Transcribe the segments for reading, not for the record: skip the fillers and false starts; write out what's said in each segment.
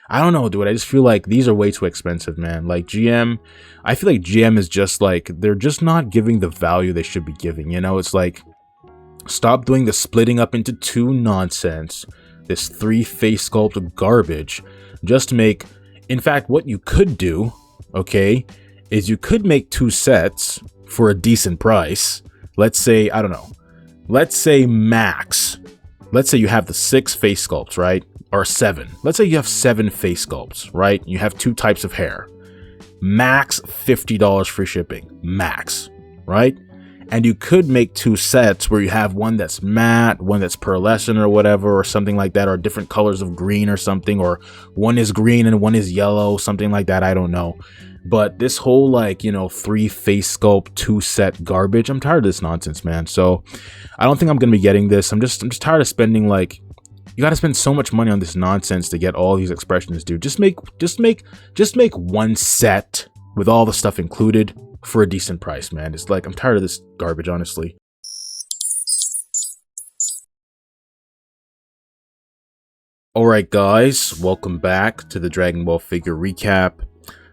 I don't know, dude. I just feel like these are way too expensive, man. Like GM, I feel like GM is just like, they're just not giving the value they should be giving. You know, it's like, stop doing the splitting up into two nonsense. This 3 face sculpt garbage. Just make, in fact, what you could do, okay, is you could make 2 sets for a decent price. Let's say, I don't know, let's say max. Let's say you have the 6 face sculpts, right? Or 7. Let's say you have 7 face sculpts, right? You have 2 types of hair. Max $50 free shipping. Max, right? And you could make 2 sets where you have one that's matte, one that's pearlescent or whatever, or something like that, or different colors of green or something, or one is green and one is yellow, something like that. I don't know. But this whole, like, you know, 3 face sculpt 2 set garbage, I'm tired of this nonsense, man. So I don't think I'm gonna be getting this. I'm just tired of spending, like, you gotta spend so much money on this nonsense to get all these expressions, dude. Just make 1 set with all the stuff included for a decent price, man. It's like, I'm tired of this garbage, honestly. Alright guys, welcome back to the Dragon Ball figure recap.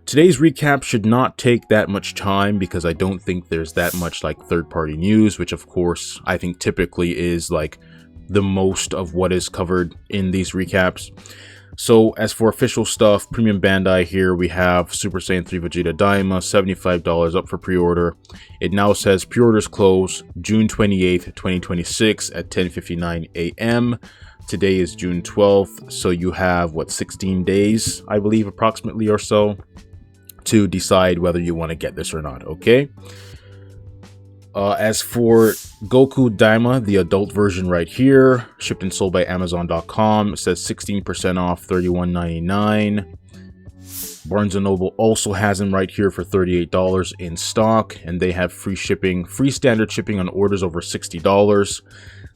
Today's recap should not take that much time because I don't think there's that much like third-party news, which of course I think typically is like the most of what is covered in these recaps. So as for official stuff, Premium Bandai here, we have Super Saiyan 3 Vegeta DAIMA, $75 up for pre-order. It now says pre-orders close June 28th, 2026 at 10:59 a.m. Today is June 12th, so you have, what, 16 days, I believe, approximately or so, to decide whether you want to get this or not, okay? As for Goku Daima, the adult version right here, shipped and sold by Amazon.com, it says 16% off, $31.99. Barnes & Noble also has them right here for $38 in stock, and they have free shipping, free standard shipping on orders over $60.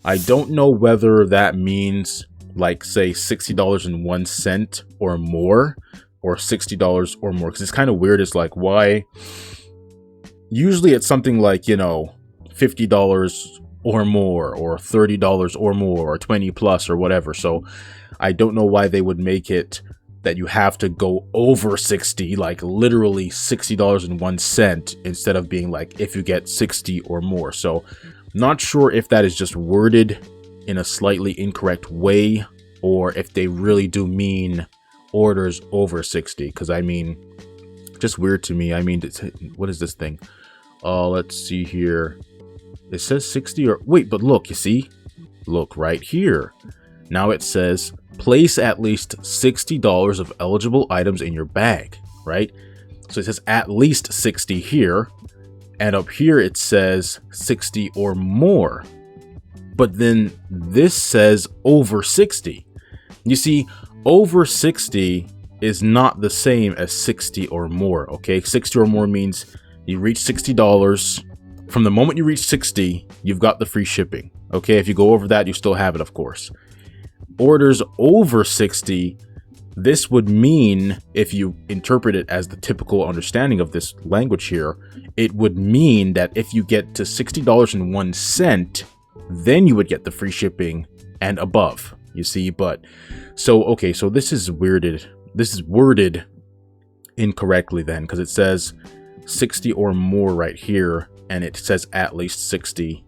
I don't know whether that means, like, say, $60.01 or more, or $60 or more, because it's kind of weird. It's like, why? Usually it's something like, you know, $50 or more, or $30 or more, or 20 plus or whatever. So I don't know why they would make it that you have to go over 60, like literally $60.01, instead of being like if you get 60 or more. So not sure if that is just worded in a slightly incorrect way, or if they really do mean orders over 60, because I mean, just weird to me. I mean, what is this thing? Let's see here. It says 60 or wait, but look, you see, look right here. Now it says place at least $60 of eligible items in your bag, right? So it says at least 60 here, and up here it says 60 or more. But then this says over 60. You see, over 60 is not the same as 60 or more, okay? 60 or more means you reach $60. From the moment you reach 60, you've got the free shipping, okay? If you go over that, you still have it, of course. Orders over 60, this would mean, if you interpret it as the typical understanding of this language here, it would mean that if you get to $60.01, then you would get the free shipping and above, you see. But so, okay, so this is worded incorrectly then, because it says 60 or more right here, and it says at least 60.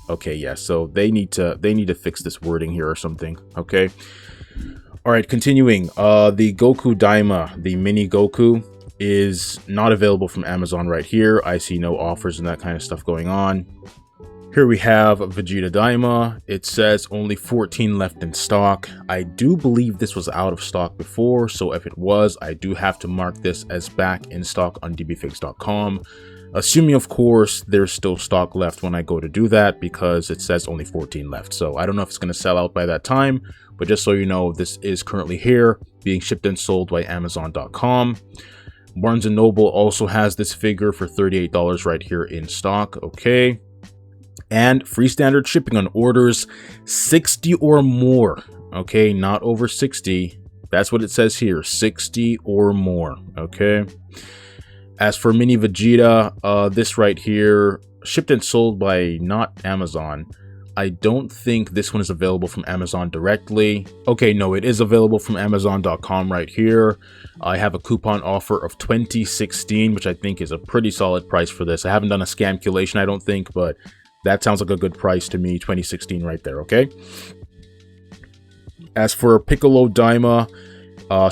Okay, yeah, so they need to fix this wording here or something, okay? All right, continuing. The Goku Daima, the mini Goku, is not available from Amazon right here. I see no offers and that kind of stuff going on. Here we have Vegeta Daima. It says only 14 left in stock. I do believe this was out of stock before, so if it was, I do have to mark this as back in stock on dbfigs.com. Assuming, of course, there's still stock left when I go to do that, because it says only 14 left. So I don't know if it's going to sell out by that time, but just so you know, this is currently here, being shipped and sold by Amazon.com. Barnes & Noble also has this figure for $38 right here in stock, okay? And free standard shipping on orders 60 or more, okay? Not over 60. That's what it says here, 60 or more, okay? As for Mini Vegeta, this right here, shipped and sold by not Amazon, I don't think this one is available from Amazon directly. Okay, no, it is available from Amazon.com right here. I have a coupon offer of 2016, which I think is a pretty solid price for this. I haven't done a scamculation, I don't think, but that sounds like a good price to me. 2016 right there, okay? As for Piccolo DAIMA,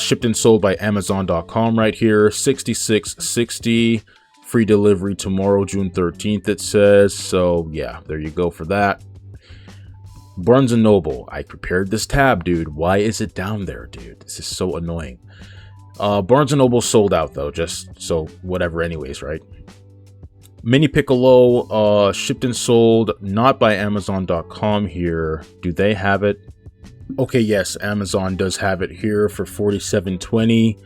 shipped and sold by Amazon.com right here, $66.60. Free delivery tomorrow, June 13th, it says. So yeah, there you go for that. Barnes & Noble. I prepared this tab, dude. Why is it down there, dude? This is so annoying. Barnes & Noble sold out, though. Just so whatever anyways, right? Mini Piccolo, shipped and sold, not by Amazon.com here. Do they have it? Okay, yes, Amazon does have it here for $47.20.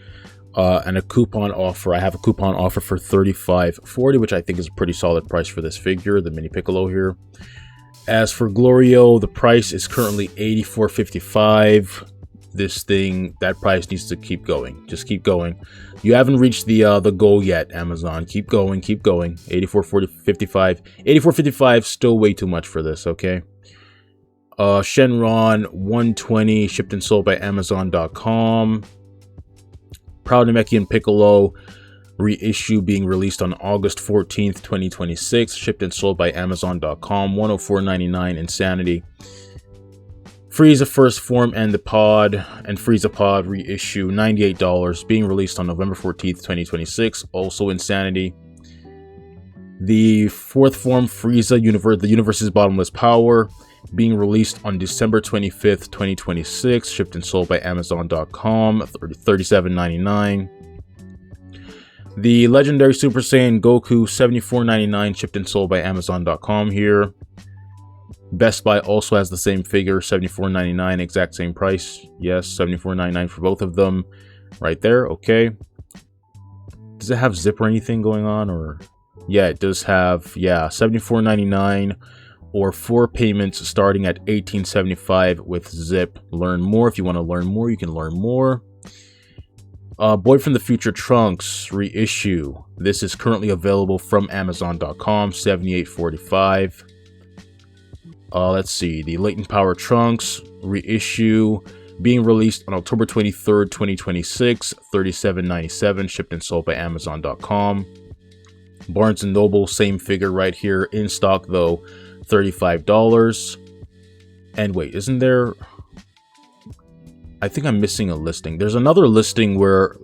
And a coupon offer. I have a coupon offer for $35.40, which I think is a pretty solid price for this figure, the Mini Piccolo here. As for Glorio, the price is currently $84.55. This thing, that price needs to keep going. Just keep going. You haven't reached the goal yet, Amazon. Keep going, keep going. $84.55. $84.55, still way too much for this, okay? Shenron, $120, shipped and sold by Amazon.com. Proud Namekian Piccolo reissue being released on August 14th, 2026. Shipped and sold by Amazon.com. $104.99. Insanity. Frieza First Form and the Pod and Frieza Pod reissue $98. Being released on November 14th, 2026. Also Insanity. The Fourth Form Frieza the Universe's Bottomless Power being released on December 25th, 2026, shipped and sold by Amazon.com, $37.99. The Legendary Super Saiyan Goku, $74.99, shipped and sold by Amazon.com here. Best Buy also has the same figure, $74.99, exact same price. Yes, $74.99 for both of them. Right there, okay. Does it have zip or anything going on? Or yeah, it does have, yeah, $74.99. Or 4 payments starting at $18.75 with zip. Learn more. If you want to learn more, you can learn more. Boy from the Future Trunks reissue. This is currently available from Amazon.com, $78.45. Let's see. The Latent Power Trunks reissue being released on October 23rd, 2026, $37.97, shipped and sold by Amazon.com. Barnes & Noble, same figure right here, in stock though, $35. And wait, isn't there... I think I'm missing a listing. There's another listing where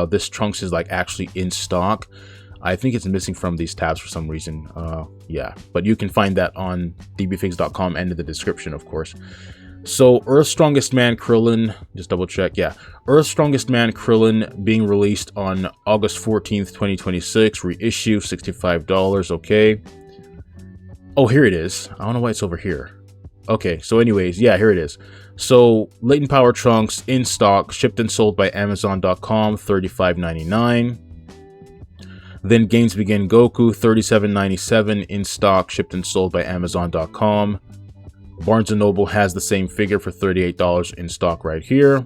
this Trunks is like actually in stock. I think it's missing from these tabs for some reason. Yeah, but you can find that on dbfigs.com and in the description, of course. So Earth's Strongest Man Krillin, just double check, yeah. Earth's Strongest Man Krillin being released on August 14th, 2026, reissue, $65, okay. Oh, here it is. I don't know why it's over here. Okay, so anyways, yeah, here it is. So Latent Power Trunks in stock, shipped and sold by Amazon.com, $35.99. Then Games Begin Goku, $37.97 in stock, shipped and sold by Amazon.com. Barnes & Noble has the same figure for $38 in stock right here.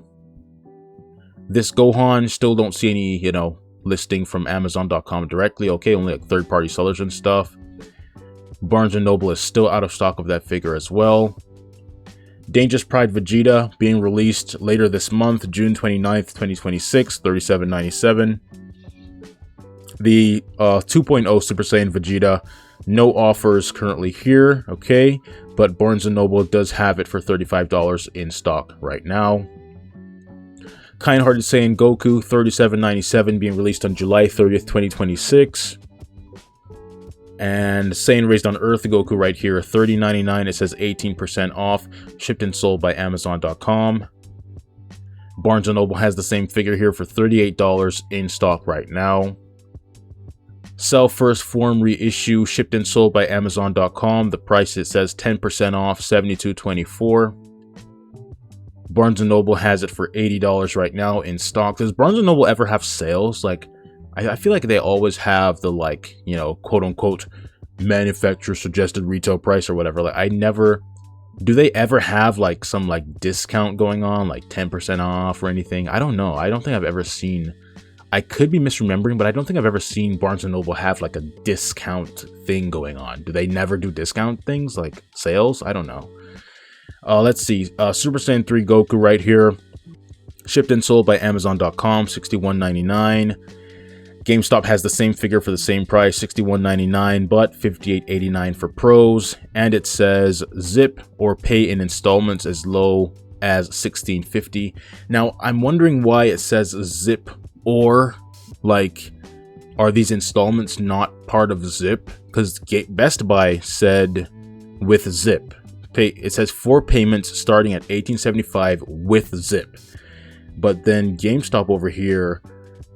This Gohan, still don't see any, you know, listing from Amazon.com directly. Okay, only like third-party sellers and stuff. Barnes & Noble is still out of stock of that figure as well. Dangerous Pride Vegeta being released later this month, June 29th, 2026, $37.97. The 2.0 Super Saiyan Vegeta, no offers currently here, okay, but Barnes & Noble does have it for $35 in stock right now. Kind-Hearted Saiyan Goku, $37.97, being released on July 30th, 2026. And Saiyan Raised on Earth Goku right here, $30.99. It says 18% off, shipped and sold by Amazon.com. Barnes & Noble has the same figure here for $38 in stock right now. Cell First Form reissue, shipped and sold by Amazon.com. The price, it says 10% off, $72.24. Barnes & Noble has it for $80 right now in stock. Does Barnes & Noble ever have sales? Like, I feel like they always have the, like, you know, quote-unquote manufacturer suggested retail price or whatever. Like, I never... Do they ever have, like, some, like, discount going on? Like, 10% off or anything? I don't know. I don't think I've ever seen I could be misremembering, but I don't think I've ever seen Barnes & Noble have like a discount thing going on. Do they never do discount things like sales? I don't know. Let's see. Super Saiyan 3 Goku right here. Shipped and sold by Amazon.com, $61.99. GameStop has the same figure for the same price, $61.99, but $58.89 for pros. And it says zip or pay in installments as low as $16.50. Now, I'm wondering why it says zip, or like, are these installments not part of zip? Because Best Buy said with zip. It says 4 payments starting at $18.75 with zip. But then GameStop over here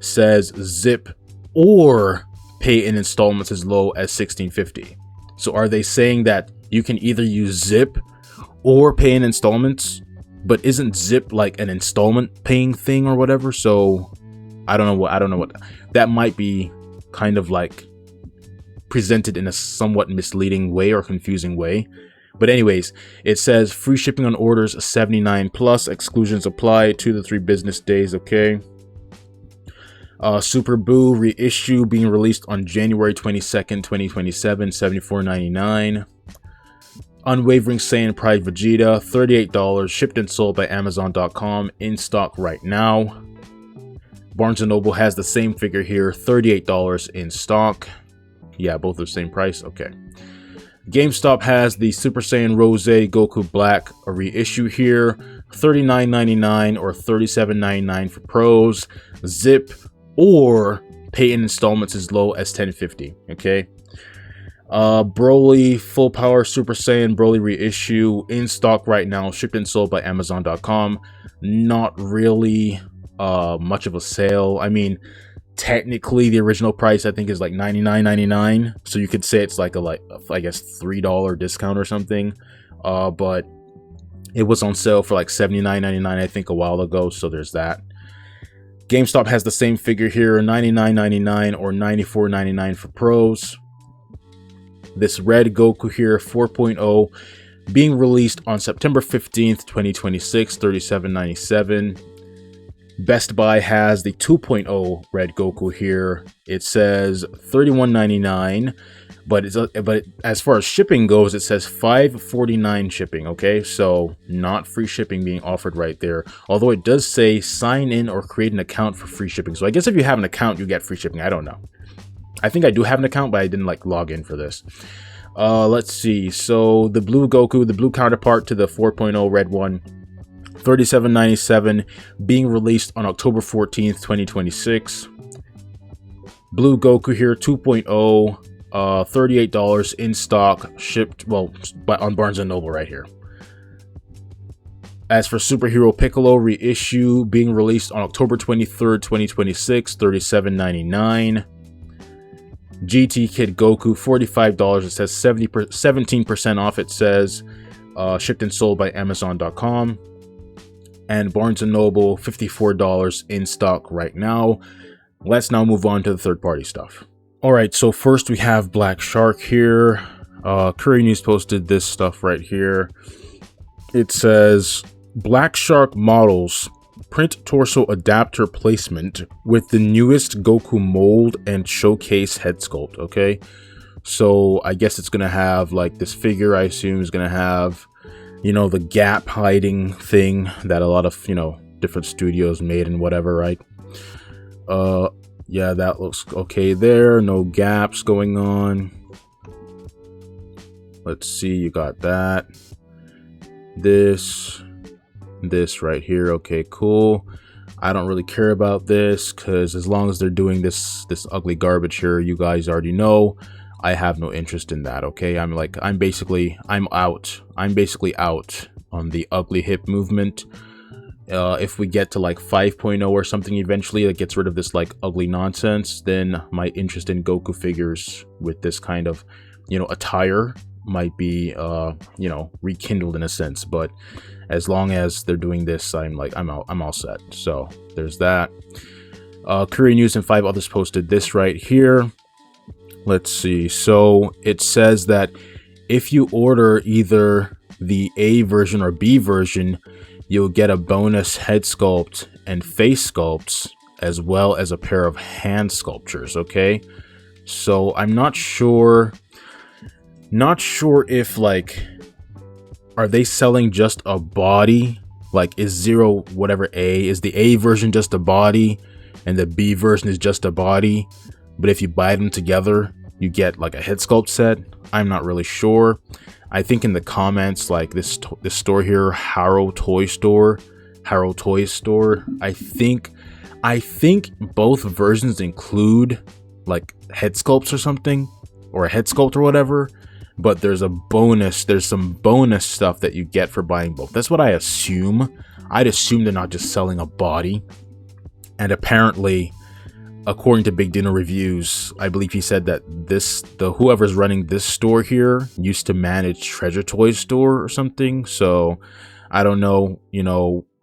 says zip or pay in installments as low as $16.50. So are they saying that you can either use zip or pay in installments? But isn't zip like an installment paying thing or whatever? So I don't know what that might be, kind of like presented in a somewhat misleading way or confusing way. But anyways, it says free shipping on orders 79 plus, exclusions apply 2 to 3 business days. Okay. Super Boo reissue being released on January 22nd, 2027, $74.99. Unwavering Saiyan Pride Vegeta, $38, shipped and sold by Amazon.com, in stock right now. Barnes & Noble has the same figure here, $38 in stock. Yeah, both are the same price. Okay. GameStop has the Super Saiyan Rose Goku Black, a reissue here, $39.99 or $37.99 for pros. Zip or pay in installments as low as $10.50. Okay. Broly Full Power Super Saiyan Broly reissue, in stock right now, shipped and sold by Amazon.com. Not really much of a sale. I mean, technically the original price I think is like $99.99, so you could say it's like I guess $3 discount or something. But it was on sale for like $79.99 I think a while ago, so there's that. GameStop has the same figure here, $99.99 or $94.99 for pros. This red Goku here, 4.0, being released on September 15th, 2026, $37.97. Best Buy has the 2.0 red Goku here. It says $31.99, but as far as shipping goes, it says $5.49 shipping. Okay, so not free shipping being offered right there. Although it does say sign in or create an account for free shipping. So I guess if you have an account, you get free shipping. I don't know. I think I do have an account, but I didn't like log in for this. Let's see. So the blue Goku, the blue counterpart to the 4.0 red one, $37.97, being released on October 14th, 2026. Blue Goku here, 2.0, $38 in stock, shipped, well, on Barnes & Noble right here. As for Superhero Piccolo reissue, being released on October 23rd, 2026, $37.99. GT Kid Goku, $45. It says 17% off. It says shipped and sold by Amazon.com. And Barnes & Noble, $54 in stock right now. Let's now move on to the third-party stuff. Alright, so first we have Black Shark here. Curry News posted this stuff right here. It says, Black Shark models print torso adapter placement with the newest Goku mold and showcase head sculpt. Okay, so I guess it's gonna have like this figure, I assume is gonna have, you know, the gap hiding thing that a lot of, you know, different studios made and whatever, right? Yeah, that looks okay there. No gaps going on. Let's see, you got that. This right here. Okay, cool. I don't really care about this because as long as they're doing this ugly garbage here, you guys already know I have no interest in that. Okay, I'm basically out on the ugly hip movement. If we get to like 5.0 or something eventually that gets rid of this like ugly nonsense, then my interest in Goku figures with this kind of, you know, attire might be you know, rekindled in a sense. But as long as they're doing this, I'm all set. So there's that. Korean News and 5 others posted this right here. Let's see. So it says that if you order either the A version or B version, you'll get a bonus head sculpt and face sculpts as well as a pair of hand sculptures. Okay, so I'm not sure if like, are they selling just a body? Like, is Zero whatever A, is the A version just a body and the B version is just a body, but if you buy them together you get like a head sculpt set? I'm not really sure. I think in the comments, like this store here, Harrow Toy Store, I think both versions include like head sculpts or something, or a head sculpt or whatever, but there's some bonus stuff that you get for buying both. That's what I assume. I'd assume they're not just selling a body. And apparently, according to Big Dino Reviews, I believe he said that whoever's running this store here used to manage Treasure Toys store or something. So I don't know,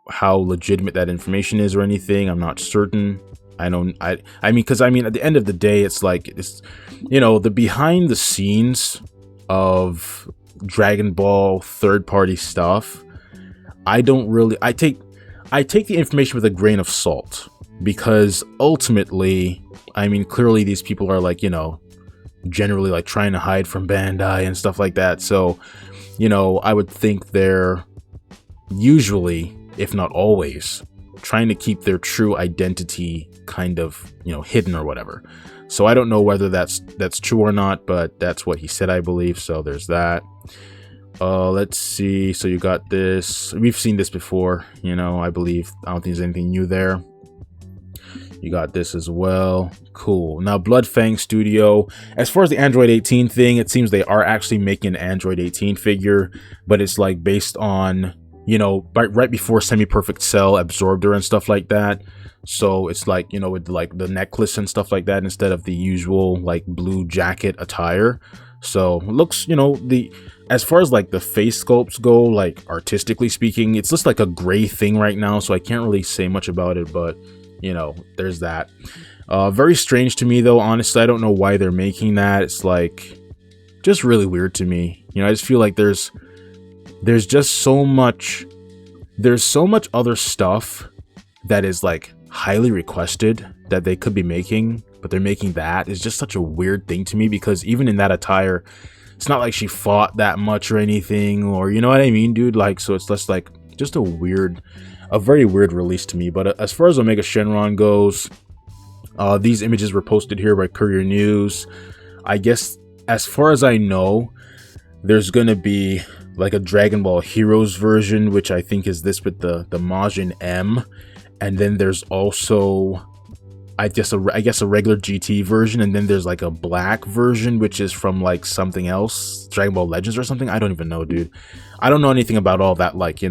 how legitimate that information is or anything. I'm not certain. I mean, because at the end of the day, it's like, it's, the behind the scenes of Dragon Ball third-party stuff, I take the information with a grain of salt, because ultimately, I mean, clearly these people are like, generally like trying to hide from Bandai and stuff like that. So, I would think they're usually, if not always, trying to keep their true identity kind of, hidden or whatever. So I don't know whether that's true or not, but that's what he said, I believe. So there's that. Let's see. So you got this. We've seen this before, I believe. I don't think there's anything new there. You got this as well. Cool. Now, Bloodfang Studio. As far as the Android 18 thing, it seems they are actually making an Android 18 figure, but it's like based on, right before Semi-Perfect Cell absorbed her and stuff like that. So it's like, with like the necklace and stuff like that instead of the usual like blue jacket attire. So it looks, as far as like the face sculpts go, like artistically speaking, it's just like a gray thing right now. So I can't really say much about it, but there's that. Very strange to me though, honestly. I don't know why they're making that. It's like just really weird to me. I just feel like there's just so much other stuff that is like highly requested that they could be making, but they're making that. Is just such a weird thing to me, because even in that attire, it's not like she fought that much or anything, or you know what I mean, dude? Like, so it's just like just a very weird release to me. But as far as Omega Shenron goes, these images were posted here by Courier News. I guess as far as I know, there's gonna be like a Dragon Ball Heroes version, which I think is this with the Majin M, and then there's also I guess a regular GT version, and then there's like a black version which is from like something else, Dragon Ball Legends or something. I don't even know, dude. I don't know anything about all that, like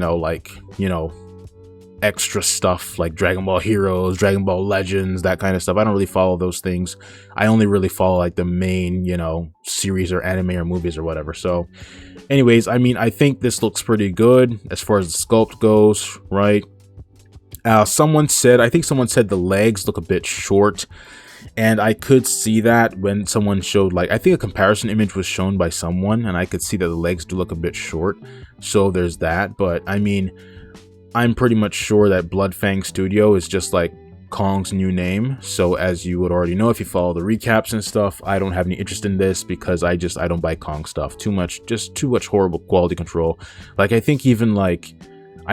extra stuff like Dragon Ball Heroes, Dragon Ball Legends, that kind of stuff. I don't really follow those things. I only really follow like the main, series or anime or movies or whatever. So anyways, I mean, I think this looks pretty good as far as the sculpt goes, right? I think someone said the legs look a bit short, and I could see that when someone showed, like, I think a comparison image was shown by someone, and I could see that the legs do look a bit short. So there's that. But I mean, I'm pretty much sure that Bloodfang Studio is just like Kong's new name. So as you would already know if you follow the recaps and stuff, I don't have any interest in this because I don't buy Kong stuff. Too much horrible quality control. Like, I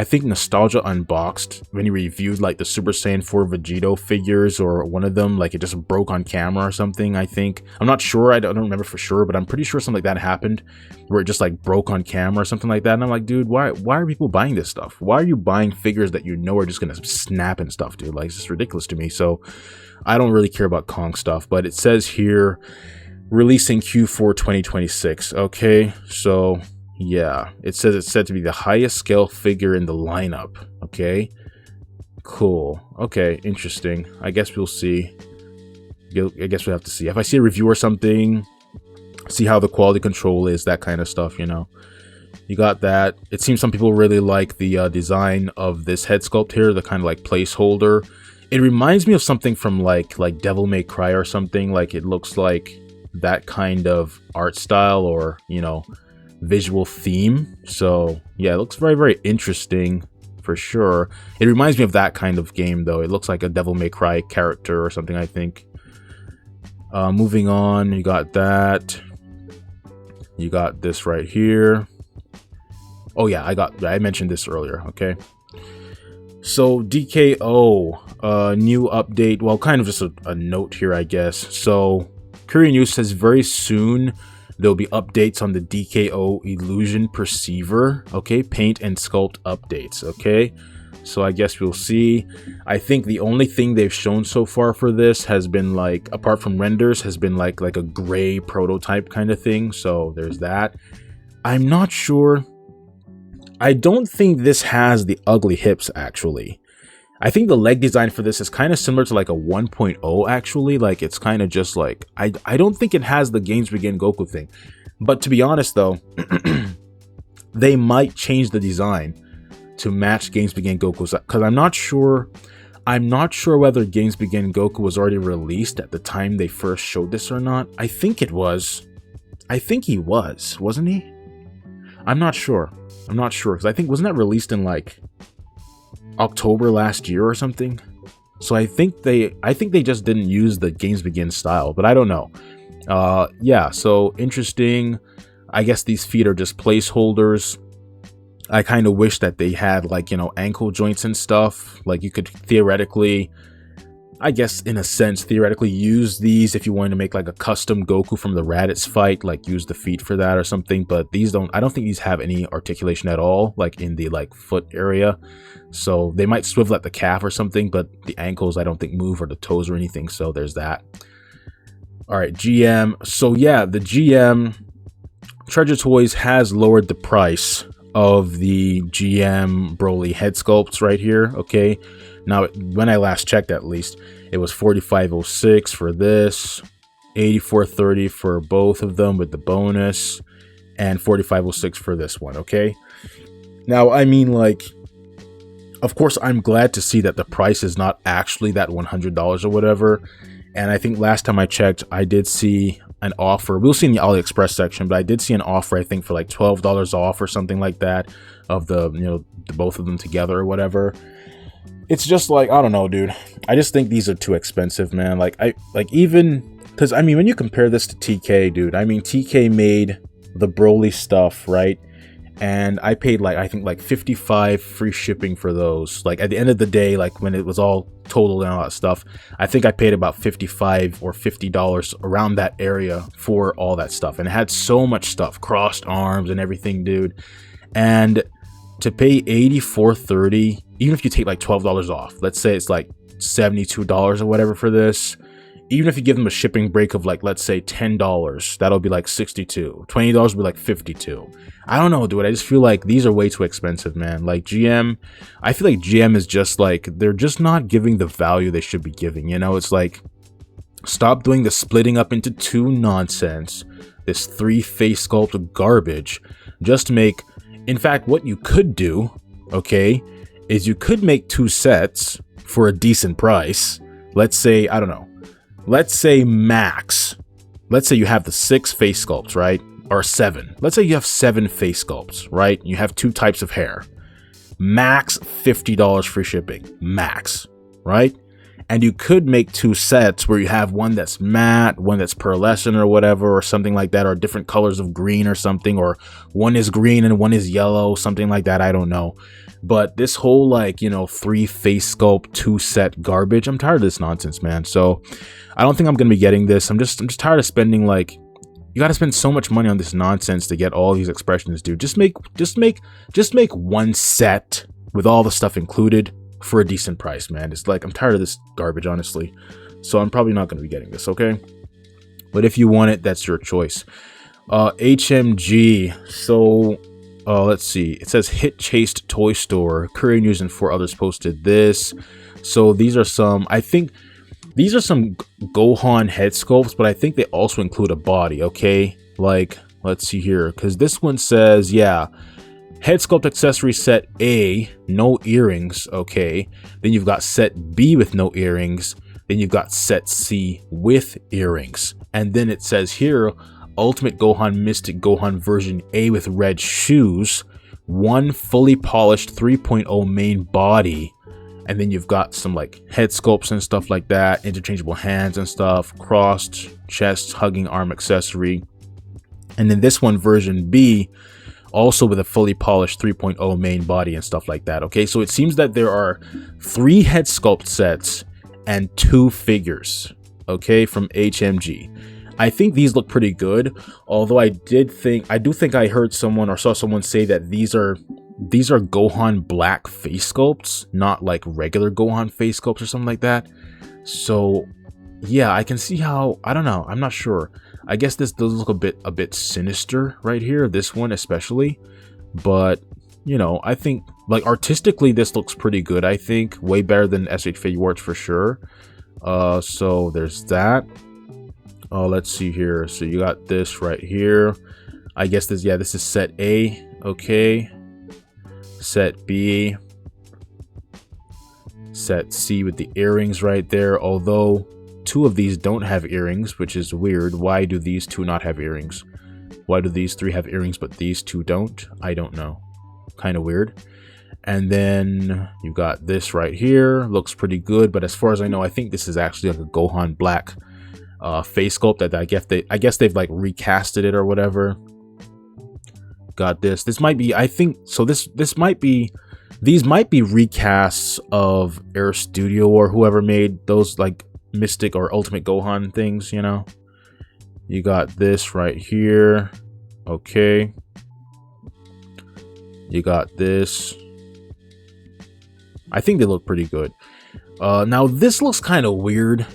think Nostalgia Unboxed, when he reviewed like the Super Saiyan 4 Vegeta figures, or one of them, like it just broke on camera or something. I think, I'm not sure, I don't remember for sure, but I'm pretty sure something like that happened where it just like broke on camera or something like that. And I'm like, dude, why are people buying this stuff? Why are you buying figures that are just gonna snap and stuff, dude? Like, it's just ridiculous to me. So I don't really care about Kong stuff. But it says here, releasing Q4 2026. Okay, so yeah, it says it's said to be the highest scale figure in the lineup. Okay, cool. Okay, interesting. I guess we'll see. I guess we'll have to see. If I see a review or something, see how the quality control is, that kind of stuff, You got that. It seems some people really like the design of this head sculpt here, the kind of like placeholder. It reminds me of something from like Devil May Cry or something. Like, it looks like that kind of art style, or visual theme. So yeah, it looks very, very interesting for sure. It reminds me of that kind of game, though. It looks like a Devil May Cry character or something, I think. Moving on, you got that. You got this right here. Oh yeah, I mentioned this earlier, okay? So DKO, new update. Well, kind of just a note here, I guess. So Korean News says very soon there'll be updates on the DKO Illusion Perceiver, okay? Paint and sculpt updates, okay? So I guess we'll see. I think the only thing they've shown so far for this has been like, apart from renders, has been like a gray prototype kind of thing. So there's that. I'm not sure. I don't think this has the ugly hips, actually. I think the leg design for this is kind of similar to like a 1.0, actually. Like, it's kind of just like, I don't think it has the Games Begin Goku thing. But to be honest, though, they might change the design to match Games Begin Goku's, because I'm not sure whether Games Begin Goku was already released at the time they first showed this or not. I think it was. I think he was, wasn't he? I'm not sure, because I think, wasn't that released in like October last year or something? So I think they just didn't use the Games Begin style, but I don't know. Yeah, so interesting. I guess these feet are just placeholders. I kind of wish that they had, like, you know, ankle joints and stuff. Like, you could theoretically, I guess, in a sense, theoretically use these if you wanted to make like a custom Goku from the Raditz fight, like use the feet for that or something. But these I don't think these have any articulation at all, like in the like foot area. So they might swivel at the calf or something, but the ankles I don't think move, or the toes or anything. So there's that. All right, GM. So yeah, the GM Treasure Toys has lowered the price of the GM Broly head sculpts right here, okay? Now, when I last checked, at least, it was $45.06 for this, $84.30 for both of them with the bonus, and $45.06 for this one, okay? Now, I mean, like, of course, I'm glad to see that the price is not actually that $100 or whatever, and I think last time I checked, I did see an offer. We'll see in the AliExpress section, but I did see an offer, I think, for like $12 off or something like that, of the, you know, the both of them together or whatever. It's just like, I don't know, dude. I just think these are too expensive, man. Like, even, because I mean, when you compare this to TK, dude, I mean, TK made the Broly stuff, right? And I paid like, I think like $55 free shipping for those. Like, at the end of the day, like when it was all totaled and all that stuff, I think I paid about $55 or $50 around that area for all that stuff. And it had so much stuff, crossed arms and everything, dude. And to pay $84.30, even if you take like $12 off, let's say it's like $72 or whatever for this, even if you give them a shipping break of like, let's say $10, that'll be like $62. $20 will be like $52. I don't know, dude. I just feel like these are way too expensive, man. Like GM, I feel like GM is just like, they're just not giving the value they should be giving. You know, it's like, stop doing the splitting up into two nonsense, this 3 face sculpt garbage. Just make, in fact, what you could do, okay, is you could make 2 sets for a decent price. Let's say, I don't know, let's say max, let's say you have the 6 face sculpts, right? Or 7. Let's say you have 7 face sculpts, right? You have 2 types of hair. Max $50 free shipping. Max, right? And you could make 2 sets where you have one that's matte, one that's pearlescent or whatever, or something like that, or different colors of green or something, or one is green and one is yellow, something like that. I don't know. But this whole, like, you know, 3 face sculpt 2 set garbage, I'm tired of this nonsense, man. So I don't think I'm gonna be getting this. I'm just tired of spending, like, you gotta spend so much money on this nonsense to get all these expressions, dude. Just make 1 set with all the stuff included for a decent price, man. It's like, I'm tired of this garbage, honestly. So I'm probably not gonna be getting this, okay? But if you want it, that's your choice. HMG. So let's see. It says Hit Chased Toy Store. Korean News and 4 others posted this. So these are some, I think these are some Gohan head sculpts, but I think they also include a body, okay? Like, let's see here, because this one says, yeah, head sculpt accessory set A, no earrings, okay? Then you've got set B with no earrings. Then you've got set C with earrings. And then it says here, Ultimate Gohan Mystic Gohan version A with red shoes. one fully polished 3.0 main body, and then you've got some like head sculpts and stuff like that, interchangeable hands and stuff, crossed chest, hugging arm accessory. And then this one, version B, also with a fully polished 3.0 main body and stuff like that. Okay, so it seems that there are 3 head sculpt sets and 2 figures, okay, from HMG. I think these look pretty good, although I do think I heard someone or saw someone say that these are Gohan black face sculpts, not like regular Gohan face sculpts or something like that. So yeah, I can see how, I don't know, I'm not sure. I guess this does look a bit sinister right here, this one especially, but you know, I think like artistically this looks pretty good. I think way better than SH Figuarts for sure. So there's that. Let's see here. So you got this right here. I guess this, yeah, this is set A. Okay, set B, set C with the earrings right there, although 2 of these don't have earrings, which is weird. Why do these 2 not have earrings? Why do these 3 have earrings but these 2 don't? I don't know. Kind of weird. And then you got this right here. Looks pretty good, but as far as I know, I think this is actually like a Gohan black face sculpt that I guess they've like recasted it or whatever. Got this. This might be, I think so. These might be recasts of Air Studio or whoever made those like Mystic or Ultimate Gohan things, you know. You got this right here. Okay. You got this. I think they look pretty good. Now this looks kind of weird.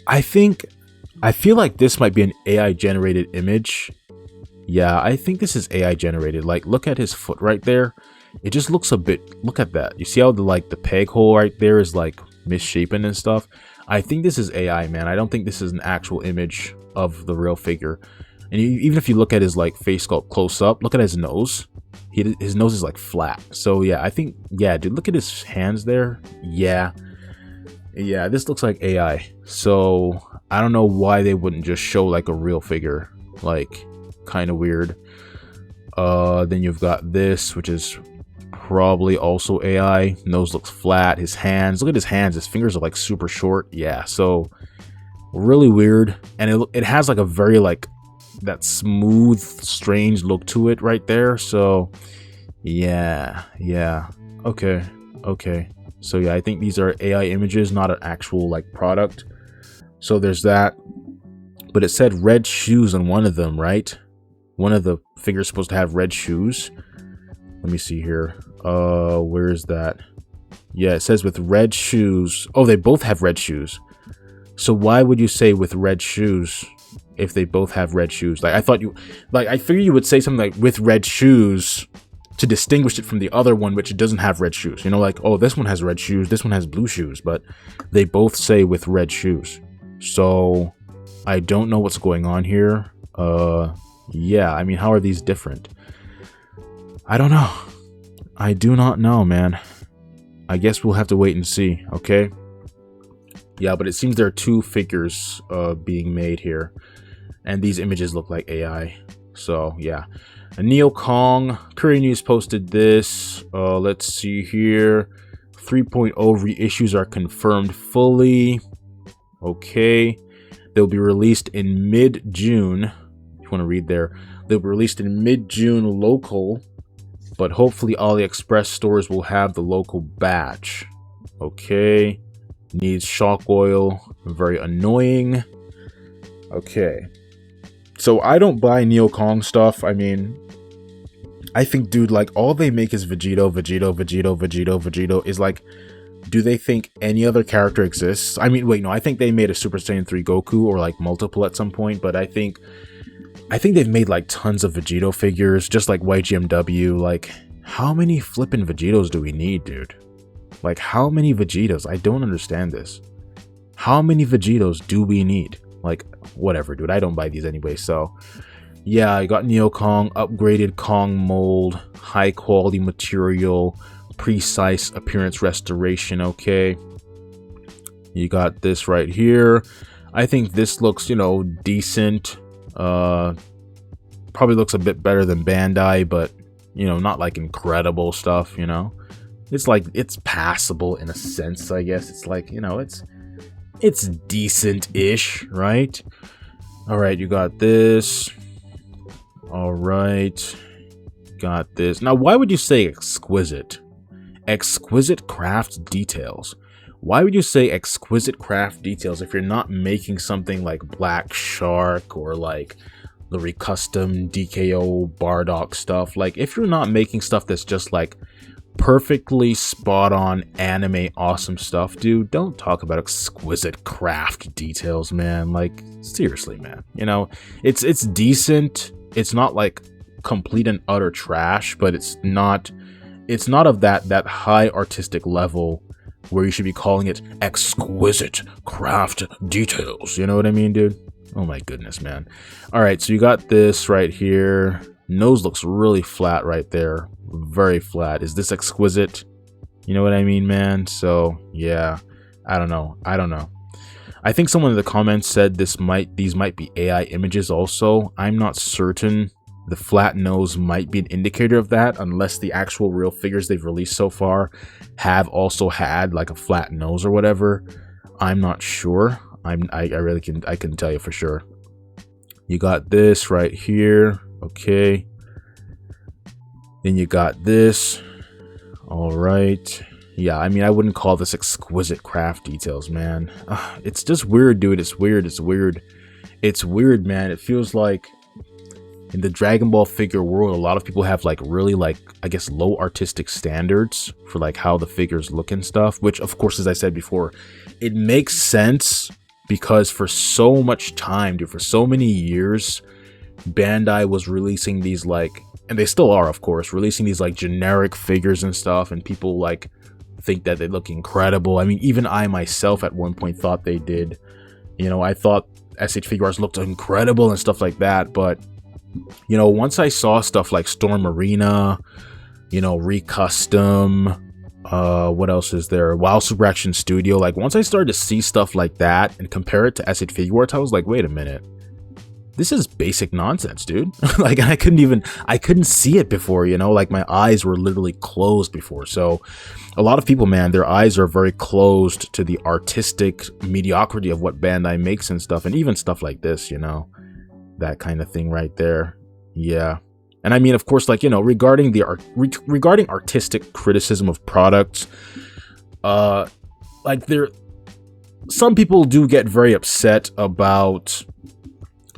I feel like this might be an AI generated image. Yeah, I think this is AI generated. Like, look at his foot right there. It just looks a bit, look at that. You see how the peg hole right there is like misshapen and stuff? I think this is AI, man. I don't think this is an actual image of the real figure. And even if you look at his like face sculpt close up, look at his nose. His nose is like flat. So yeah, I think, yeah, dude, look at his hands there. Yeah, this looks like AI. So I don't know why they wouldn't just show like a real figure. Like, kind of weird. Then you've got this, which is probably also AI. Nose looks flat. His hands, look at his hands. His fingers are like super short. Yeah, so really weird. And it has like a very like that smooth, strange look to it right there. So yeah, okay. So yeah, I think these are AI images, not an actual like product. So there's that. But it said red shoes on one of them, right? One of the figures supposed to have red shoes. Let me see here. Where is that? Yeah, it says with red shoes. Oh, they both have red shoes. So why would you say with red shoes if they both have red shoes? Like, I figured you would say something like with red shoes to distinguish it from the other one, which doesn't have red shoes. You know, like, oh, this one has red shoes, this one has blue shoes, but they both say with red shoes. So I don't know what's going on here. Yeah, I mean, how are these different? I don't know. I do not know, man. I guess we'll have to wait and see, okay? Yeah, but it seems there are 2 figures being made here. And these images look like AI. So, yeah. And Neo Kong, Korean News posted this. Let's see here. 3.0 reissues are confirmed fully. Okay. They'll be released in mid-June. If you want to read there. They'll be released in mid-June local. But hopefully AliExpress stores will have the local batch. Okay. Needs shock oil. Very annoying. Okay. So I don't buy Neo Kong stuff. I mean, I think, dude, like, all they make is Vegeta. Is like, do they think any other character exists? I mean, wait, no, I think they made a Super Saiyan 3 Goku or like multiple at some point, but I think they've made like tons of Vegeta figures, just like YGMW. Like, how many flippin' Vegetos do we need, dude? Like, how many Vegetos? I don't understand this. How many Vegetos do we need? Like, whatever, dude. I don't buy these anyway. So yeah, I got Neo Kong, upgraded Kong mold, high quality material, precise appearance restoration. Okay, you got this right here. I think this looks, you know, decent. Probably looks a bit better than Bandai, but you know, not like incredible stuff, you know. It's like, it's passable in a sense, I guess. It's like, you know, it's decent-ish, right? All right, you got this. All right, got this. Now, why would you say exquisite? Exquisite craft details. Why would you say exquisite craft details if you're not making something like Black Shark or like the recustom DKO Bardock stuff? Like, if you're not making stuff that's just like perfectly spot on anime awesome stuff, dude, don't talk about exquisite craft details, man. Like, seriously, man. You know, it's decent. It's not like complete and utter trash, but it's not of that high artistic level where you should be calling it exquisite craft details. You know what I mean, dude? Oh my goodness, man. All right, so you got this right here. Nose looks really flat right there. Very flat. Is this exquisite? You know what I mean, man? So yeah, I don't know. I think someone in the comments said these might be AI images also. I'm not certain. The flat nose might be an indicator of that, unless the actual real figures they've released so far have also had like a flat nose or whatever. I'm not sure. I really can tell you for sure. You got this right here. Okay. Then you got this. All right. Yeah, I mean, I wouldn't call this exquisite craft details, man. It's just weird, dude. It's weird. It's weird, man. It feels like in the Dragon Ball figure world, a lot of people have like really like, I guess, low artistic standards for like how the figures look and stuff, which of course, as I said before, it makes sense because for so much time, dude, for so many years, Bandai was releasing these like, and they still are, of course, releasing these like generic figures and stuff, and people like think that they look incredible. I mean, even I myself at one point thought they did. You know, I thought SH Figuarts looked incredible and stuff like that, but you know, once I saw stuff like Storm Arena, you know, Recustom, what else is there? Wild Super Action Studio. Like, once I started to see stuff like that and compare it to SH Figuarts, I was like, wait a minute. This is basic nonsense, dude. Like, I couldn't see it before, you know, like my eyes were literally closed before. So a lot of people, man, their eyes are very closed to the artistic mediocrity of what Bandai makes and stuff. And even stuff like this, you know, that kind of thing right there. Yeah. And I mean, of course, like, you know, regarding artistic criticism of products, like some people do get very upset about,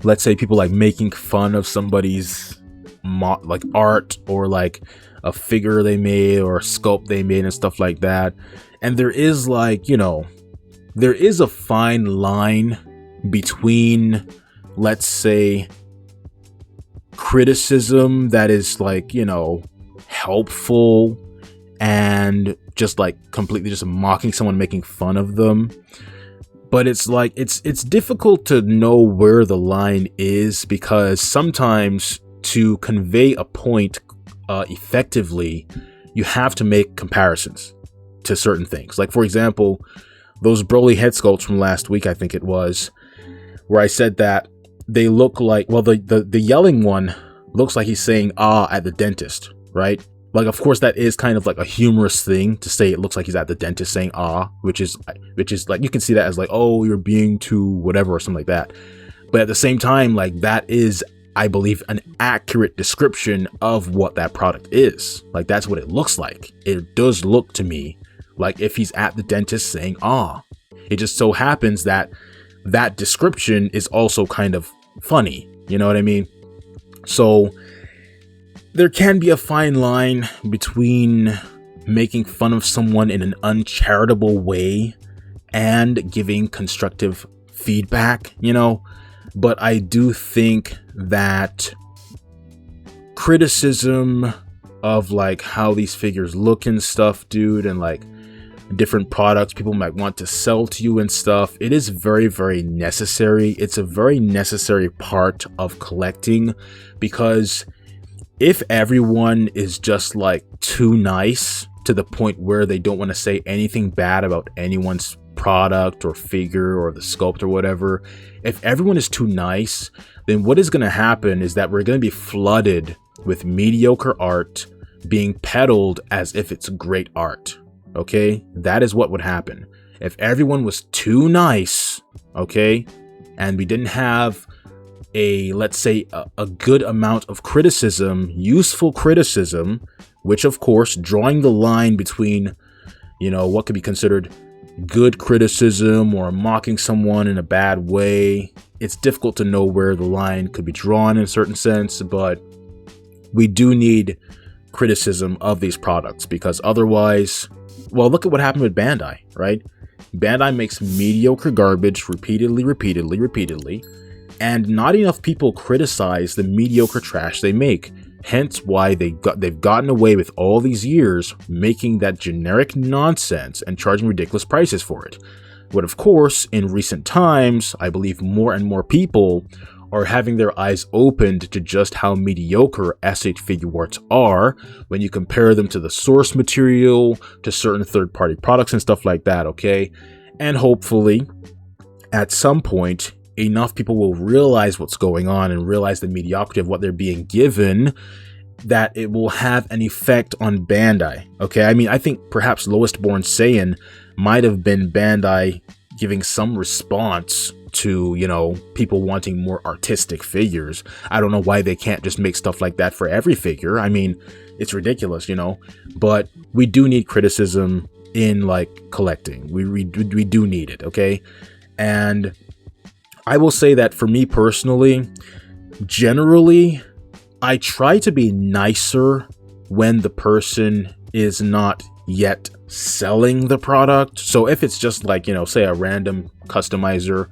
let's say, people like making fun of somebody's like art or like a figure they made or a sculpt they made and stuff like that. And there is like, you know, there is a fine line between, let's say, criticism that is like, you know, helpful and just like completely just mocking someone, making fun of them. But it's like, it's difficult to know where the line is, because sometimes to convey a point effectively, you have to make comparisons to certain things. Like, for example, those Broly Headsculpts from last week, I think it was, where I said that they look like, well, the yelling one looks like he's saying "ah" at the dentist, right? Like, of course, that is kind of like a humorous thing to say. It looks like he's at the dentist saying "ah," which is like, you can see that as like, oh, you're being too whatever or something like that. But at the same time, like, that is, I believe, an accurate description of what that product is. Like, that's what it looks like. It does look to me like if he's at the dentist saying "ah." It just so happens that that description is also kind of funny. You know what I mean? So there can be a fine line between making fun of someone in an uncharitable way and giving constructive feedback, you know? But I do think that criticism of like how these figures look and stuff, dude, and like different products people might want to sell to you and stuff, it is very, very necessary. It's a very necessary part of collecting, because if everyone is just like too nice to the point where they don't want to say anything bad about anyone's product or figure or the sculpt or whatever, if everyone is too nice, then what is going to happen is that we're going to be flooded with mediocre art being peddled as if it's great art. Okay, that is what would happen if everyone was too nice. Okay, and we didn't have a, let's say, a good amount of criticism, useful criticism, which of course, drawing the line between, you know, what could be considered good criticism or mocking someone in a bad way. It's difficult to know where the line could be drawn in a certain sense, but we do need criticism of these products, because otherwise, well, look at what happened with Bandai, right? Bandai makes mediocre garbage repeatedly, and not enough people criticize the mediocre trash they make. Hence why they've gotten away with all these years making that generic nonsense and charging ridiculous prices for it. But of course, in recent times, I believe more and more people are having their eyes opened to just how mediocre S8 Figuarts are when you compare them to the source material, to certain third-party products and stuff like that, okay? And hopefully, at some point, enough people will realize what's going on and realize the mediocrity of what they're being given, that it will have an effect on Bandai. Okay, I mean, I think perhaps Lowest Born Saiyan might have been Bandai giving some response to, you know, people wanting more artistic figures. I don't know why they can't just make stuff like that for every figure. I mean, it's ridiculous, you know, but we do need criticism in, like, collecting. We do need it, okay? And I will say that for me personally, generally, I try to be nicer when the person is not yet selling the product. So if it's just like, you know, say a random customizer,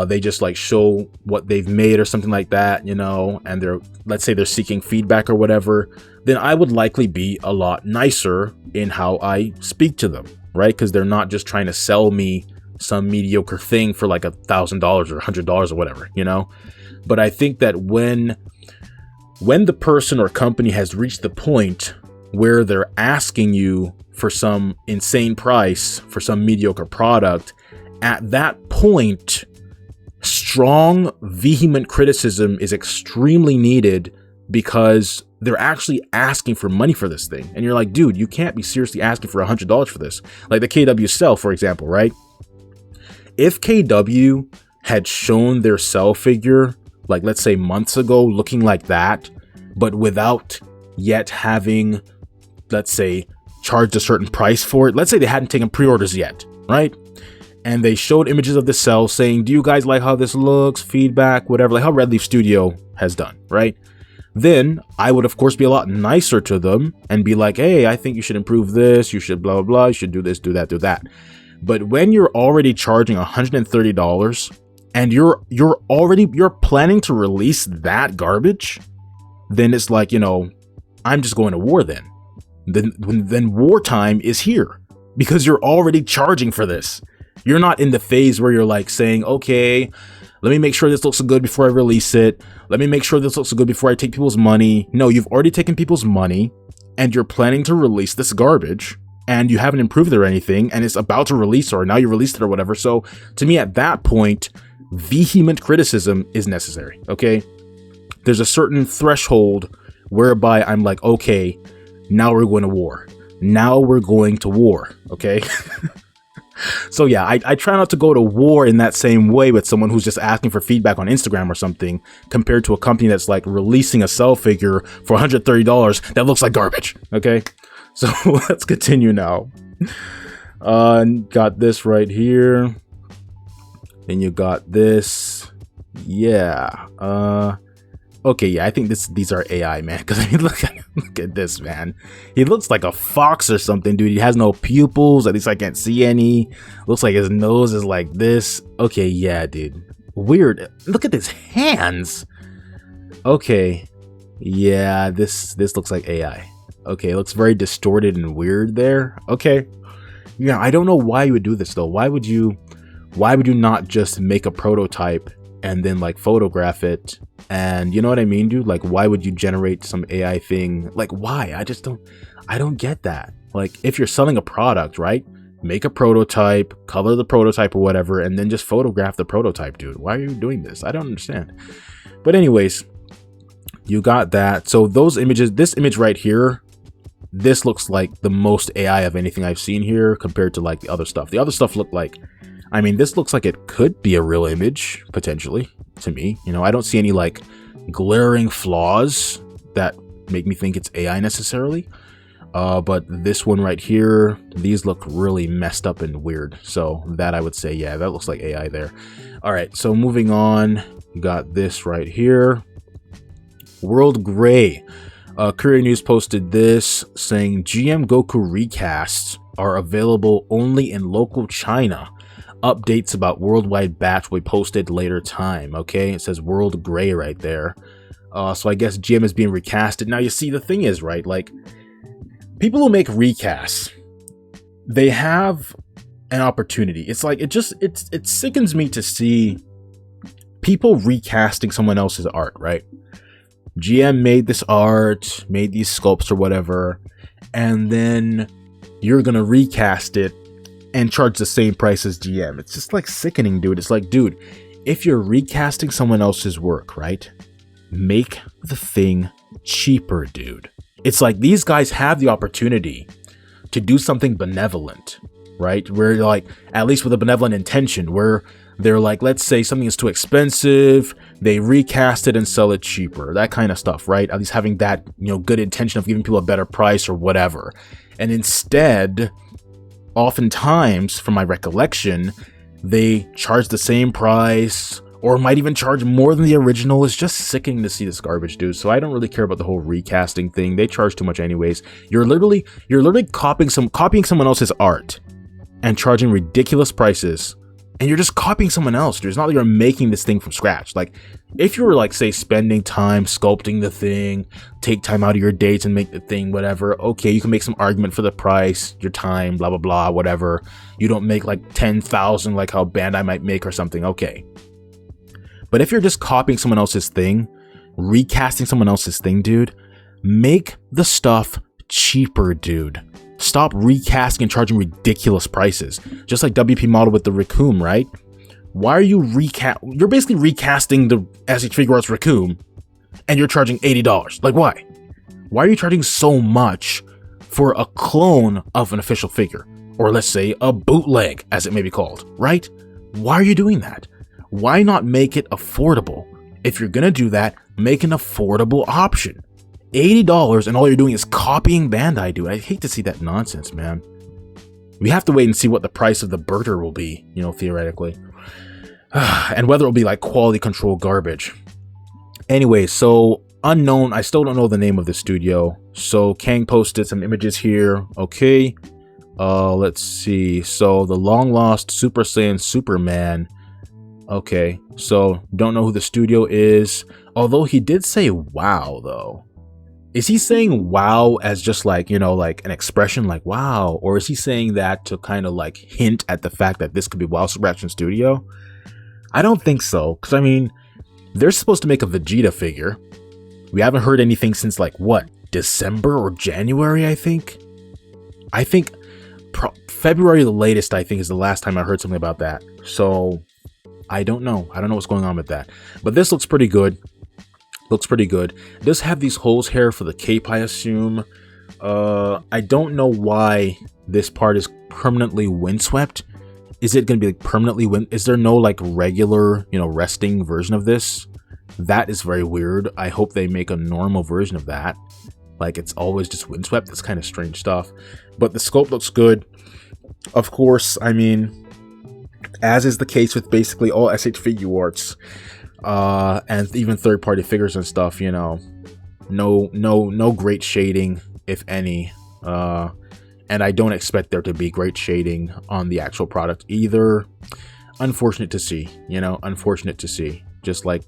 they just like show what they've made or something like that, you know, and let's say they're seeking feedback or whatever, then I would likely be a lot nicer in how I speak to them, right? Because they're not just trying to sell me some mediocre thing for like $1,000 or $100 or whatever, you know. But I think that when the person or company has reached the point where they're asking you for some insane price for some mediocre product, at that point, strong, vehement criticism is extremely needed, because they're actually asking for money for this thing. And you're like, dude, you can't be seriously asking for $100 for this. Like the KW Cell, for example, right? If KW had shown their Cell figure, like let's say months ago, looking like that, but without yet having, let's say, charged a certain price for it, let's say they hadn't taken pre-orders yet, right? And they showed images of the Cell saying, do you guys like how this looks, feedback, whatever, like how Red Leaf Studio has done, right? Then I would of course be a lot nicer to them and be like, hey, I think you should improve this, you should blah, blah, blah, you should do this, do that, do that. But when you're already charging $130 and you're planning to release that garbage, then it's like, you know, I'm just going to war then. Then wartime is here, because you're already charging for this. You're not in the phase where you're like saying, okay, let me make sure this looks good before I release it. Let me make sure this looks good before I take people's money. No, you've already taken people's money and you're planning to release this garbage, and you haven't improved it or anything, and it's about to release, or now you released it or whatever. So to me, at that point, vehement criticism is necessary, okay? There's a certain threshold whereby I'm like, okay, now we're going to war. Now we're going to war, okay? So yeah, I try not to go to war in that same way with someone who's just asking for feedback on Instagram or something, compared to a company that's like releasing a Cell figure for $130 that looks like garbage, okay? So let's continue now. Got this right here. Then you got this. Yeah. Okay, yeah, I think these are AI, man. Because I mean, look at this, man. He looks like a fox or something, dude. He has no pupils. At least I can't see any. Looks like his nose is like this. Okay, yeah, dude. Weird. Look at his hands. Okay. Yeah, this looks like AI. Okay, it looks very distorted and weird there. Okay. Yeah, I don't know why you would do this though. Why would you not just make a prototype and then like photograph it? And you know what I mean, dude? Like, why would you generate some AI thing? Like, why? I don't get that. Like, if you're selling a product, right? Make a prototype, color the prototype or whatever, and then just photograph the prototype, dude. Why are you doing this? I don't understand. But anyways, you got that. So those images, this image right here, this looks like the most AI of anything I've seen here compared to like the other stuff. The other stuff looked like, I mean, this looks like it could be a real image, potentially, to me. You know, I don't see any like glaring flaws that make me think it's AI necessarily. But this one right here, these look really messed up and weird. So that I would say, yeah, that looks like AI there. All right, so moving on, you got this right here. World Gray. Courier News posted this saying GM Goku recasts are available only in local China. Updates about worldwide batch will be posted later time. Okay, it says World Gray right there. So I guess GM is being recasted. Now you see, the thing is, right, like, people who make recasts, they have an opportunity. It's like, it sickens me to see people recasting someone else's art, right? GM made this art, made these sculpts or whatever, and then you're gonna recast it and charge the same price as GM. It's just like sickening, dude. It's like, dude, if you're recasting someone else's work, right? Make the thing cheaper, dude. It's like these guys have the opportunity to do something benevolent, right? Where like, at least with a benevolent intention, where they're like, let's say something is too expensive, they recast it and sell it cheaper, that kind of stuff, right? At least having that, you know, good intention of giving people a better price or whatever. And instead, oftentimes, from my recollection, they charge the same price or might even charge more than the original. It's just sickening to see this garbage, dude. So I don't really care about the whole recasting thing. They charge too much anyways. You're literally copying someone else's art and charging ridiculous prices. And you're just copying someone else, dude. It's not like you're making this thing from scratch. Like, if you were, like, say, spending time sculpting the thing, take time out of your day to make the thing, whatever, okay, you can make some argument for the price, your time, blah, blah, blah, whatever. You don't make, like, 10,000 like how Bandai might make or something, okay. But if you're just copying someone else's thing, recasting someone else's thing, dude, make the stuff cheaper, dude. Stop recasting and charging ridiculous prices. Just like WP model with the Raccoon, right? Why are you you're basically recasting the SH Figuarts Raccoon and you're charging $80. Like, why? Why are you charging so much for a clone of an official figure? Or let's say a bootleg, as it may be called, right? Why are you doing that? Why not make it affordable? If you're gonna do that, make an affordable option. $80 and all you're doing is copying Bandai, dude. I hate to see that nonsense, man. We have to wait and see what the price of the Burter will be, you know, theoretically. And whether it'll be like quality control garbage. Anyway, so unknown, I still don't know the name of the studio. So Kang posted some images here. Okay. Let's see. So the long lost Super Saiyan Superman. Okay. So don't know who the studio is. Although he did say wow though. Is he saying wow as just like, you know, like an expression like wow? Or is he saying that to kind of like hint at the fact that this could be WoW Super Action Studio? I don't think so. Because I mean, they're supposed to make a Vegeta figure. We haven't heard anything since like what? December or January, I think? February the latest, I think, is the last time I heard something about that. So I don't know. I don't know what's going on with that. But this looks pretty good. Looks pretty good. It does have these holes here for the cape, I assume. I don't know why this part is permanently windswept. Is it going to be like permanently is there no like regular, you know, resting version of this? That is very weird. I hope they make a normal version of that. Like it's always just windswept. That's kind of strange stuff. But the sculpt looks good. Of course, I mean, as is the case with basically all SH Figuarts, and even third-party figures and stuff, you know, no great shading, if any, and I don't expect there to be great shading on the actual product either. Unfortunate to see, you know, unfortunate to see. Just like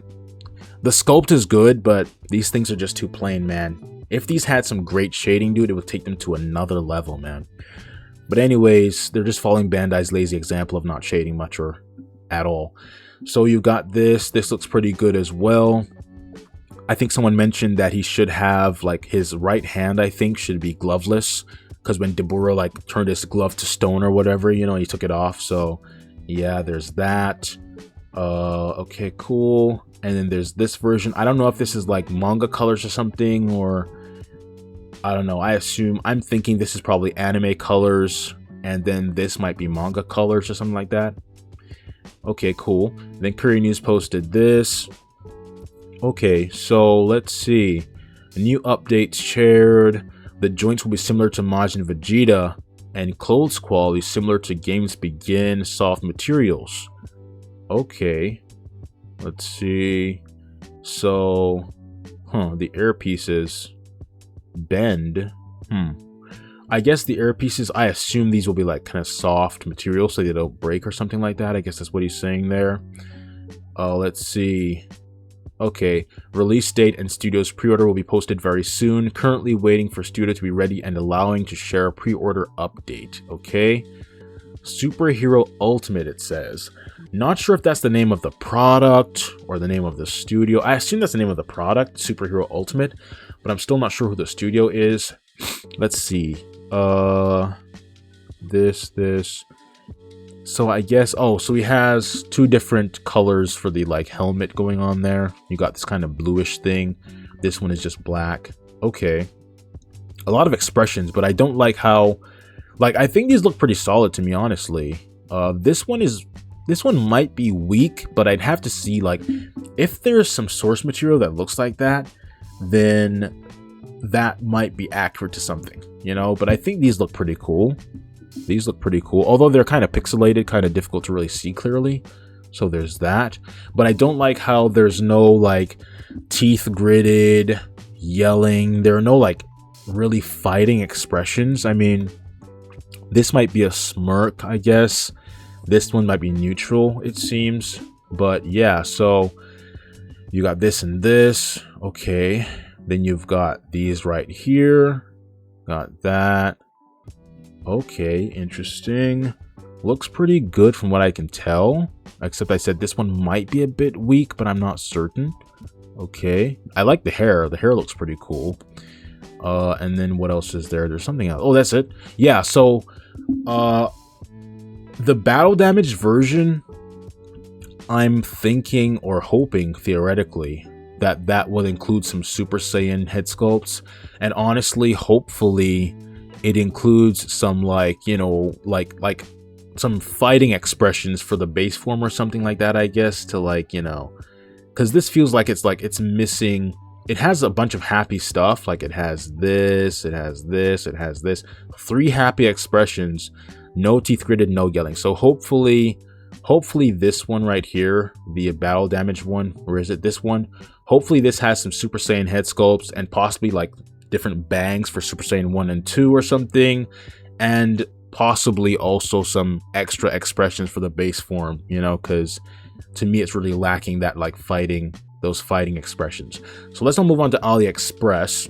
the sculpt is good, but these things are just too plain, man. If these had some great shading, dude, it would take them to another level, man. But anyways, they're just following Bandai's lazy example of not shading much or at all. So you got this. This looks pretty good as well. I think someone mentioned that he should have, like, his right hand, I think, should be gloveless. Because when Deborah, like, turned his glove to stone or whatever, you know, he took it off. So, yeah, there's that. Okay, cool. And then there's this version. I don't know if this is like manga colors or something, or I don't know. I'm thinking this is probably anime colors, and then this might be manga colors or something like that. Okay, cool. Then Korea News posted this. Okay, so let's see. New updates shared. The joints will be similar to Majin Vegeta, and clothes quality similar to Games Begin soft materials. Okay, let's see. So, the air pieces bend. I guess the air pieces, I assume these will be like kind of soft material so they don't break or something like that. I guess that's what he's saying there. Let's see. Okay, release date and Studio's pre-order will be posted very soon. Currently waiting for Studio to be ready and allowing to share a pre-order update. Okay, Superhero Ultimate, it says. Not sure if that's the name of the product or the name of the studio. I assume that's the name of the product, Superhero Ultimate, but I'm still not sure who the studio is. Let's see. This. So I guess, so he has two different colors for the like helmet going on there. You got this kind of bluish thing. This one is just black. Okay. A lot of expressions, but I don't like how, like, I think these look pretty solid to me, honestly. This one might be weak, but I'd have to see, like, if there's some source material that looks like that, then that might be accurate to something, you know? But I think these look pretty cool. These look pretty cool, although they're kind of pixelated, kind of difficult to really see clearly. So there's that. But I don't like how there's no, like, teeth gritted, yelling. There are no, like, really fighting expressions. I mean, this might be a smirk, I guess. This one might be neutral, it seems. But yeah, so you got this and this. Okay. Then you've got these right here. Got that. Okay, interesting. Looks pretty good from what I can tell. Except I said this one might be a bit weak, but I'm not certain. Okay. I like the hair. The hair looks pretty cool. And then what else is there? There's something else. Oh, that's it. Yeah, so the battle damage version, I'm thinking or hoping theoretically that will include some Super Saiyan head sculpts. And honestly, hopefully it includes some, like, you know, like some fighting expressions for the base form or something like that, I guess, to, like, you know, because this feels like it's missing. It has a bunch of happy stuff, like it has this, it has this, it has this. 3 happy expressions, no teeth gritted, no yelling. So hopefully this one right here, the battle damage one, or is it this one? Hopefully this has some Super Saiyan head sculpts and possibly like different bangs for Super Saiyan 1 and 2 or something, and possibly also some extra expressions for the base form, you know, because to me it's really lacking that, like, those fighting expressions. So let's now move on to AliExpress.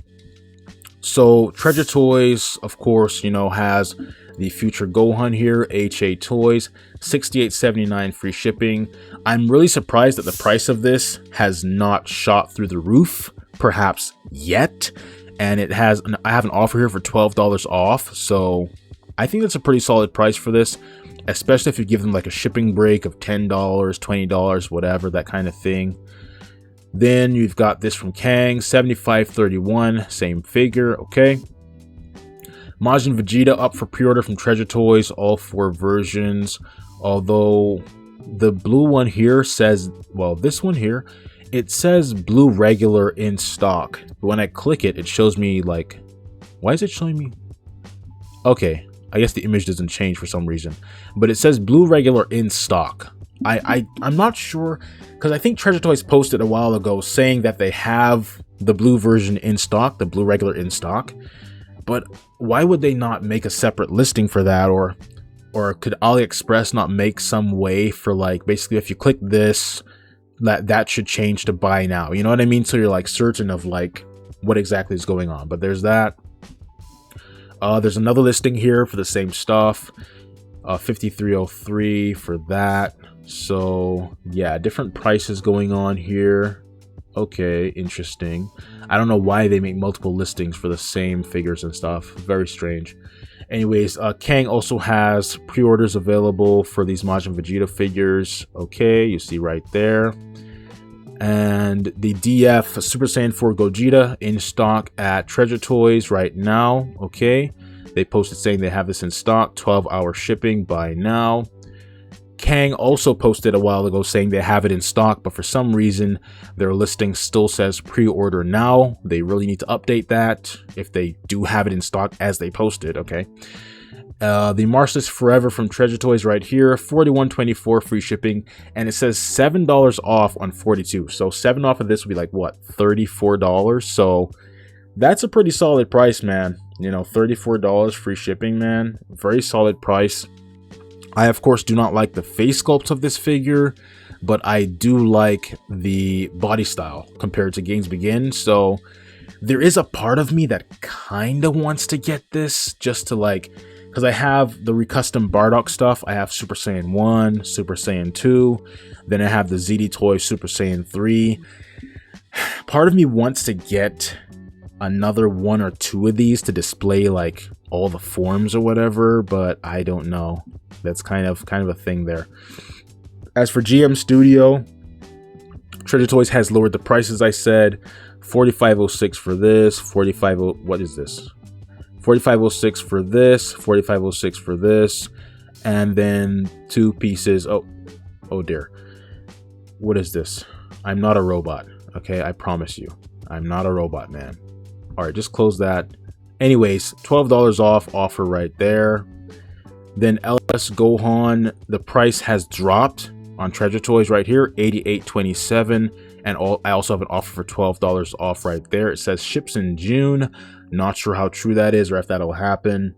So Treasure Toys, of course, you know, has the Future Gohan here, HA Toys, $68.79 free shipping. I'm really surprised that the price of this has not shot through the roof, perhaps yet. And I have an offer here for $12 off, so I think that's a pretty solid price for this, especially if you give them like a shipping break of $10, $20, whatever, that kind of thing. Then you've got this from Kang, $75.31, same figure, okay. Majin Vegeta up for pre-order from Treasure Toys, all 4 versions, although the blue one here says, well, this one here, it says blue regular in stock. But when I click it, it shows me, like, why is it showing me? Okay, I guess the image doesn't change for some reason, but it says blue regular in stock. I'm not sure, because I think Treasure Toys posted a while ago saying that they have the blue version in stock, the blue regular in stock, but why would they not make a separate listing for that? Or could AliExpress not make some way for, like, basically if you click this, that should change to buy now, you know what I mean? So you're, like, certain of, like, what exactly is going on. But there's that. There's another listing here for the same stuff, $53.03 for that. So yeah, different prices going on here. Okay, interesting. I don't know why they make multiple listings for the same figures and stuff. Very strange. Anyways, Kang also has pre-orders available for these Majin Vegeta figures. Okay, you see right there. And the DF Super Saiyan 4 Gogeta in stock at Treasure Toys right now. Okay, they posted saying they have this in stock, 12-hour shipping by now. Kang also posted a while ago saying they have it in stock, but for some reason their listing still says pre-order now. They really need to update that if they do have it in stock as they posted. Okay. The Martialist Forever from Treasure Toys right here, $41.24 free shipping, and it says $7 off on 42. So 7 off of this would be like what, $34? So that's a pretty solid price, man. You know, $34 free shipping, man. Very solid price. I, of course, do not like the face sculpt of this figure, but I do like the body style compared to Games Begin. So there is a part of me that kind of wants to get this just to like, because I have the recustom Bardock stuff. I have Super Saiyan 1, Super Saiyan 2, then I have the ZD Toy Super Saiyan 3. Part of me wants to get another 1 or 2 of these to display like all the forms or whatever, but I don't know. That's kind of a thing there. As for GM Studio, Treasure Toys has lowered the prices. I said $45.06 for this, what is this? $45.06 for this, $45.06 for this, and then 2 pieces. Oh dear. What is this? I'm not a robot. Okay, I promise you, I'm not a robot, man. All right, just close that. Anyways, $12 off offer right there. Then SS Gohan, the price has dropped on Treasure Toys right here, $88.27, and I also have an offer for $12 off right there. It says ships in June. Not sure how true that is or if that'll happen.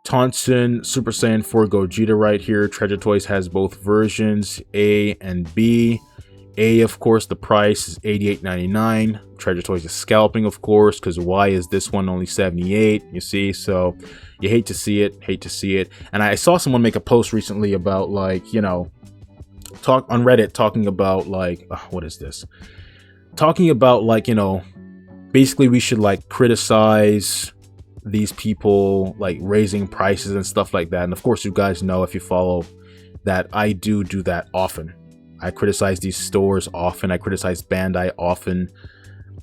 Tonsen Super Saiyan 4 Gogeta right here. Treasure Toys has both versions, A and B. A, of course, the price is $88.99. Treasure Toys is scalping, of course, because why is this one only $78? You see, so you hate to see it. And I saw someone make a post recently about, like, you know, talk on Reddit talking about like, what is this? Talking about like, you know, basically we should like criticize these people like raising prices and stuff like that. And of course, you guys know, if you follow, that I do that often. I criticize these stores often. I criticize Bandai often.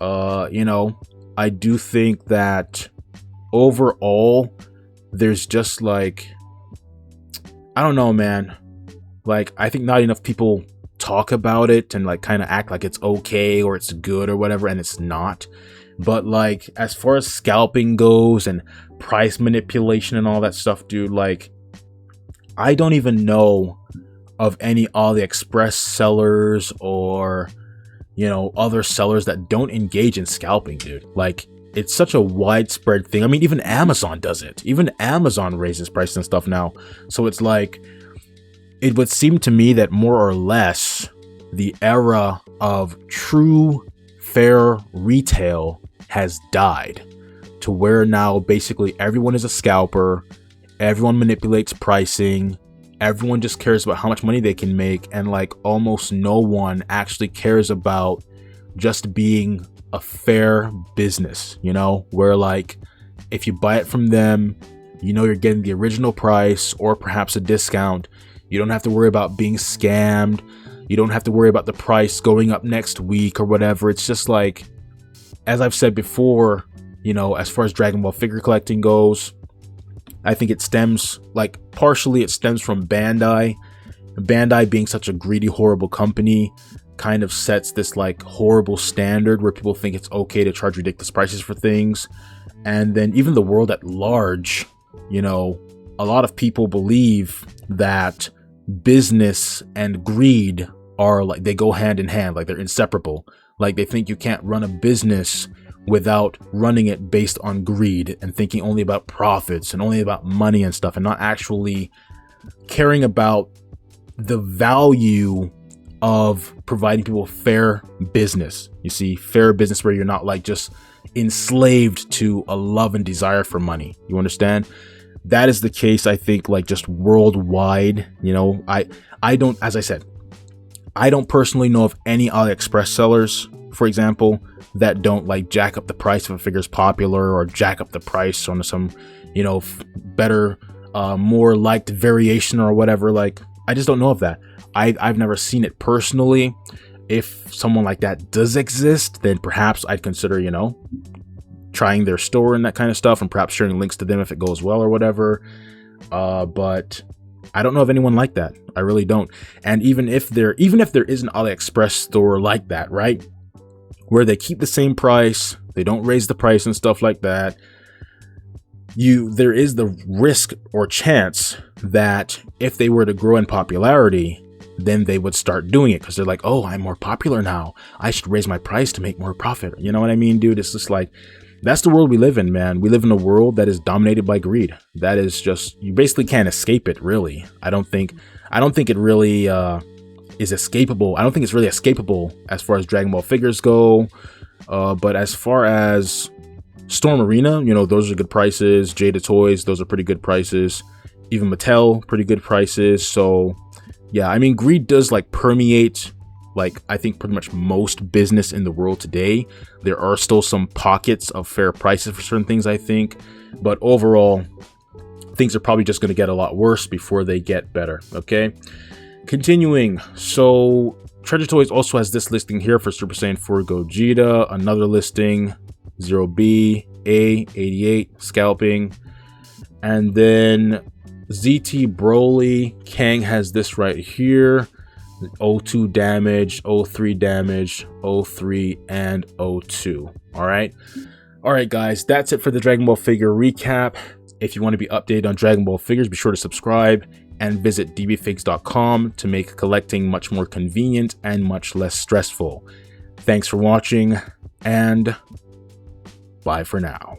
You know, I do think that overall, there's just like, I don't know, man. Like, I think not enough people talk about it and like kind of act like it's okay or it's good or whatever, and it's not. But like, as far as scalping goes and price manipulation and all that stuff, dude, like, I don't even know of any AliExpress sellers or, you know, other sellers that don't engage in scalping, dude. Like, it's such a widespread thing. I mean, even Amazon does it. Even Amazon raises prices and stuff now. So it's like, it would seem to me that more or less the era of true fair retail has died, to where now basically everyone is a scalper, everyone manipulates pricing, everyone just cares about how much money they can make, and like almost no one actually cares about just being a fair business, you know, where like if you buy it from them, you know, you're getting the original price or perhaps a discount. You don't have to worry about being scammed. You don't have to worry about the price going up next week or whatever. It's just like, as I've said before, you know, as far as Dragon Ball figure collecting goes, I think it stems, like, partially it stems from Bandai. Bandai being such a greedy, horrible company kind of sets this like horrible standard where people think it's okay to charge ridiculous prices for things. And then even the world at large, you know, a lot of people believe that business and greed are like, they go hand in hand, like they're inseparable. Like they think you can't run a business without running it based on greed and thinking only about profits and only about money and stuff, and not actually caring about the value of providing people fair business. You see, fair business where you're not like just enslaved to a love and desire for money. You understand? That is the case, I think, like just worldwide. You know, I don't, as I said, I don't personally know of any AliExpress sellers for example, that don't like jack up the price if a figure's popular, or jack up the price on some, you know, better, more liked variation or whatever. Like, I just don't know of that. I've never seen it personally. If someone like that does exist, then perhaps I'd consider, you know, trying their store and that kind of stuff, and perhaps sharing links to them if it goes well or whatever. But I don't know of anyone like that. I really don't. And even if there is an AliExpress store like that, right, where they keep the same price, they don't raise the price and stuff like that, there is the risk or chance that if they were to grow in popularity, then they would start doing it because they're like, oh, I'm more popular now, I should raise my price to make more profit. You know what I mean, dude? It's just like, that's the world we live in, man. We live in a world that is dominated by greed. That is just, you basically can't escape it, really. I don't think it really is escapable. I don't think it's really escapable as far as Dragon Ball figures go. But as far as Storm Arena, you know, those are good prices. Jada Toys, those are pretty good prices. Even Mattel, pretty good prices. So yeah, I mean, greed does like permeate, like, I think pretty much most business in the world today. There are still some pockets of fair prices for certain things, I think, but overall things are probably just going to get a lot worse before they get better. Okay, continuing. So Treasure Toys also has this listing here for Super Saiyan 4 Gogeta, another listing 0B A88 scalping, and then ZT Broly Kang has this right here, 02 damage, 03 damage, 03 and 02. All right guys, that's it for the Dragon Ball figure recap. If you want to be updated on Dragon Ball figures, be sure to subscribe and visit dbfigs.com to make collecting much more convenient and much less stressful. Thanks for watching, and bye for now.